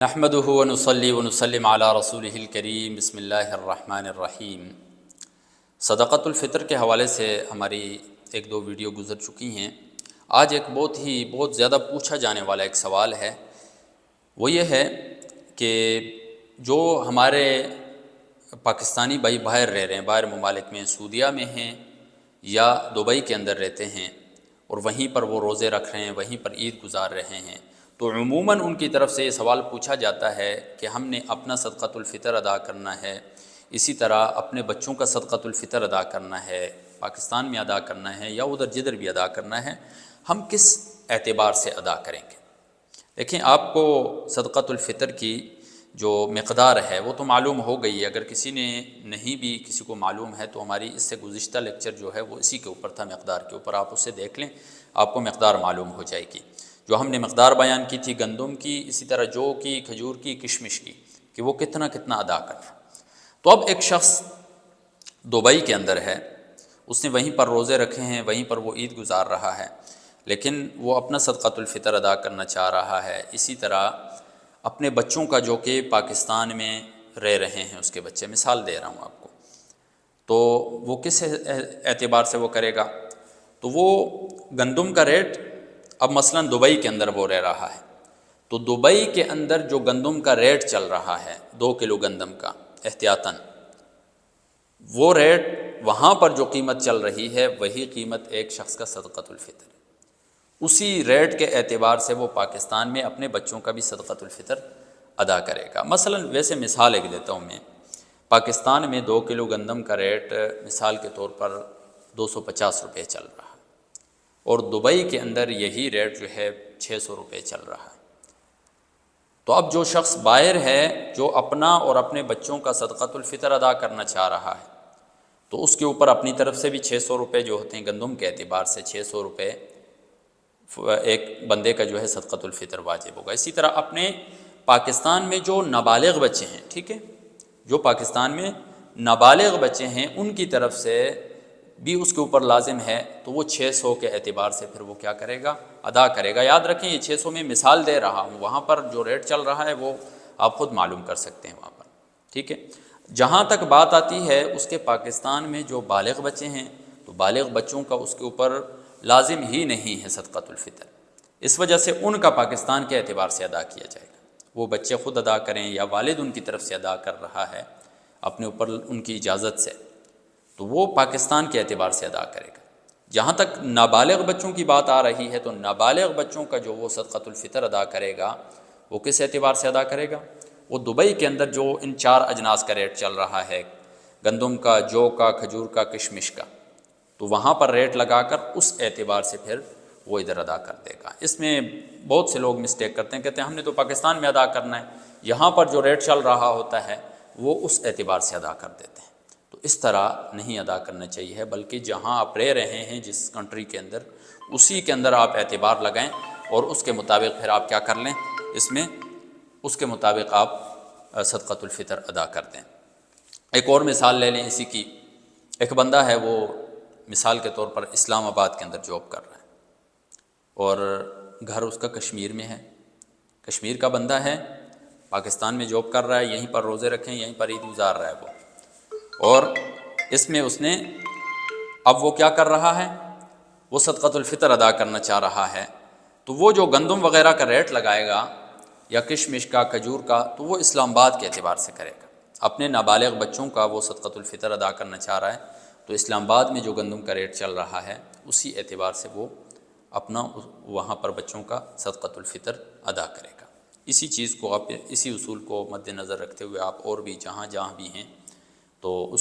نحمدہ ونصلی ونسلم علی رسولہ الکریم بسم اللہ الرحمن الرحیم۔ صدقۃ الفطر کے حوالے سے ہماری ایک دو ویڈیو گزر چکی ہیں۔ آج ایک بہت زیادہ پوچھا جانے والا ایک سوال ہے، وہ یہ ہے کہ جو ہمارے پاکستانی بھائی باہر رہ رہے ہیں، باہر ممالک میں، سعودیہ میں ہیں یا دبئی کے اندر رہتے ہیں، اور وہیں پر وہ روزے رکھ رہے ہیں، وہیں پر عید گزار رہے ہیں، تو عموماً ان کی طرف سے یہ سوال پوچھا جاتا ہے کہ ہم نے اپنا صدقۃ الفطر ادا کرنا ہے، اسی طرح اپنے بچوں کا صدقۃ الفطر ادا کرنا ہے، پاکستان میں ادا کرنا ہے یا ادھر جدھر بھی ادا کرنا ہے، ہم کس اعتبار سے ادا کریں گے؟ دیکھیں، آپ کو صدقۃ الفطر کی جو مقدار ہے وہ تو معلوم ہو گئی ہے۔ اگر کسی نے نہیں بھی کسی کو معلوم ہے تو ہماری اس سے گزشتہ لیکچر جو ہے وہ اسی کے اوپر تھا، مقدار کے اوپر، آپ اسے دیکھ لیں، آپ کو مقدار معلوم ہو جائے گی۔ جو ہم نے مقدار بیان کی تھی گندم کی، اسی طرح جو کی، کھجور کی، کشمش کی، کہ وہ کتنا ادا کرنا۔ تو اب ایک شخص دبئی کے اندر ہے، اس نے وہیں پر روزے رکھے ہیں، وہیں پر وہ عید گزار رہا ہے، لیکن وہ اپنا صدقۃ الفطر ادا کرنا چاہ رہا ہے۔ اسی طرح اپنے بچوں کا جو کہ پاکستان میں رہ رہے ہیں، اس کے بچے، مثال دے رہا ہوں آپ کو، تو وہ کس اعتبار سے وہ کرے گا؟ تو وہ گندم کا ریٹ، اب مثلا دبئی کے اندر وہ رہ رہا ہے، تو دبئی کے اندر جو گندم کا ریٹ چل رہا ہے 2 کلو گندم کا احتیاطاً، وہ ریٹ وہاں پر جو قیمت چل رہی ہے وہی قیمت ایک شخص کا صدقۃ الفطر ہے۔ اسی ریٹ کے اعتبار سے وہ پاکستان میں اپنے بچوں کا بھی صدقۃ الفطر ادا کرے گا۔ مثلا ویسے مثال ایک دیتا ہوں میں، پاکستان میں 2 کلو گندم کا ریٹ مثال کے طور پر 250 روپے چل رہا ہے، اور دبئی کے اندر یہی ریٹ جو ہے 600 روپے چل رہا ہے۔ تو اب جو شخص باہر ہے، جو اپنا اور اپنے بچوں کا صدقۃ الفطر ادا کرنا چاہ رہا ہے، تو اس کے اوپر اپنی طرف سے بھی 600 روپے جو ہوتے ہیں گندم کے اعتبار سے، 600 روپے ایک بندے کا جو ہے صدقۃ الفطر واجب ہوگا۔ اسی طرح اپنے پاکستان میں جو نابالغ بچے ہیں، ٹھیک ہے، جو پاکستان میں نابالغ بچے ہیں، ان کی طرف سے بھی اس کے اوپر لازم ہے، تو وہ 600 کے اعتبار سے پھر وہ کیا کرے گا؟ ادا کرے گا۔ یاد رکھیں، یہ 600 میں مثال دے رہا ہوں، وہاں پر جو ریٹ چل رہا ہے وہ آپ خود معلوم کر سکتے ہیں وہاں پر، ٹھیک ہے۔ جہاں تک بات آتی ہے اس کے پاکستان میں جو بالغ بچے ہیں، تو بالغ بچوں کا اس کے اوپر لازم ہی نہیں ہے صدقۃ الفطر، اس وجہ سے ان کا پاکستان کے اعتبار سے ادا کیا جائے گا۔ وہ بچے خود ادا کریں یا والد ان کی طرف سے ادا کر رہا ہے اپنے اوپر ان کی اجازت سے، تو وہ پاکستان کے اعتبار سے ادا کرے گا۔ جہاں تک نابالغ بچوں کی بات آ رہی ہے، تو نابالغ بچوں کا جو وہ صدقۃ الفطر ادا کرے گا، وہ کس اعتبار سے ادا کرے گا؟ وہ دبئی کے اندر جو ان 4 اجناس کا ریٹ چل رہا ہے، گندم کا، جو کا، کھجور کا، کشمش کا، تو وہاں پر ریٹ لگا کر اس اعتبار سے پھر وہ ادھر ادا کر دے گا۔ اس میں بہت سے لوگ مسٹیک کرتے ہیں، کہتے ہیں ہم نے تو پاکستان میں ادا کرنا ہے، یہاں پر جو ریٹ چل رہا ہوتا ہے وہ اس اعتبار سے ادا کر دیتے ہیں۔ تو اس طرح نہیں ادا کرنا چاہیے، بلکہ جہاں آپ رہ رہے ہیں، جس کنٹری کے اندر، اسی کے اندر آپ اعتبار لگائیں اور اس کے مطابق پھر آپ کیا کر لیں، اس میں اس کے مطابق آپ صدقۃ الفطر ادا کر دیں۔ ایک اور مثال لے لیں اسی کی، ایک بندہ ہے، وہ مثال کے طور پر اسلام آباد کے اندر جاب کر رہا ہے، اور گھر اس کا کشمیر میں ہے، کشمیر کا بندہ ہے، پاکستان میں جاب کر رہا ہے، یہیں پر روزے رکھیں، یہیں پر عید گزار رہا ہے وہ، اور اس میں اس نے اب وہ کیا کر رہا ہے، وہ صدقۃ الفطر ادا کرنا چاہ رہا ہے، تو وہ جو گندم وغیرہ کا ریٹ لگائے گا یا کشمش کا، کھجور کا، تو وہ اسلام آباد کے اعتبار سے کرے گا۔ اپنے نابالغ بچوں کا وہ صدقۃ الفطر ادا کرنا چاہ رہا ہے، تو اسلام آباد میں جو گندم کا ریٹ چل رہا ہے اسی اعتبار سے وہ اپنا وہاں پر بچوں کا صدقۃ الفطر ادا کرے گا۔ اسی چیز کو آپ، اسی اصول کو مد نظر رکھتے ہوئے آپ اور بھی جہاں بھی ہیں تو اس